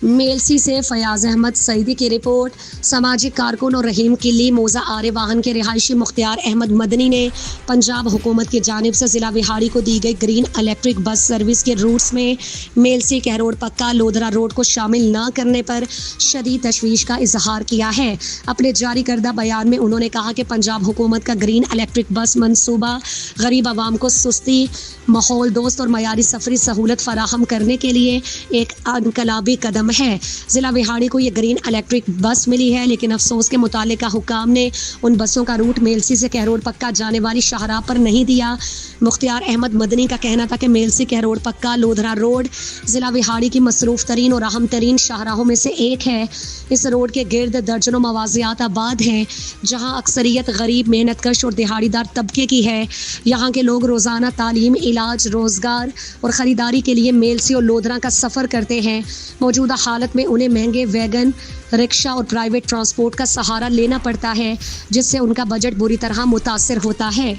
میلسی سے فیاض احمد سعیدی کی رپورٹ۔ سماجی کارکن اور رحیم قلی موزہ آر واہن کے رہائشی مختار احمد مدنی نے پنجاب حکومت کی جانب سے ضلع وہاڑی کو دی گئی گرین الیکٹرک بس سروس کے روٹس میں میلسی کہروڑ پکا لودھرا روڈ کو شامل نہ کرنے پر شدید تشویش کا اظہار کیا ہے۔ اپنے جاری کردہ بیان میں انہوں نے کہا کہ پنجاب حکومت کا گرین الیکٹرک بس منصوبہ غریب عوام کو سستی، ماحول دوست اور معیاری سفری سہولت فراہم کرنے کے لیے ایک انقلابی قدم ہے۔ ضلع وہاڑی کو یہ گرین الیکٹرک بس ملی ہے، لیکن افسوس کے متعلقہ حکام نے ان بسوں کا روٹ میلسی سے کہروڑ پکا جانے والی شاہراہ پر نہیں دیا۔ مختار احمد مدنی کا کہنا تھا کہ میلسی کہروڑ پکا لودھرا روڈ ضلع وہاڑی کی مصروف ترین اور اہم ترین شاہراہوں میں سے ایک ہے۔ اس روڈ کے گرد درجنوں مواضعات آباد ہیں، جہاں اکثریت غریب، محنت کش اور دہاڑی دار طبقے کی ہے۔ یہاں کے لوگ روزانہ تعلیم، علاج، روزگار اور خریداری کے لیے میلسی اور لودھرا کا سفر کرتے ہیں۔ موجودہ حالت میں انہیں مہنگے ویگن، رکشا اور پرائیویٹ ٹرانسپورٹ کا سہارا لینا پڑتا ہے، جس سے ان کا بجٹ بری طرح متاثر ہوتا ہے۔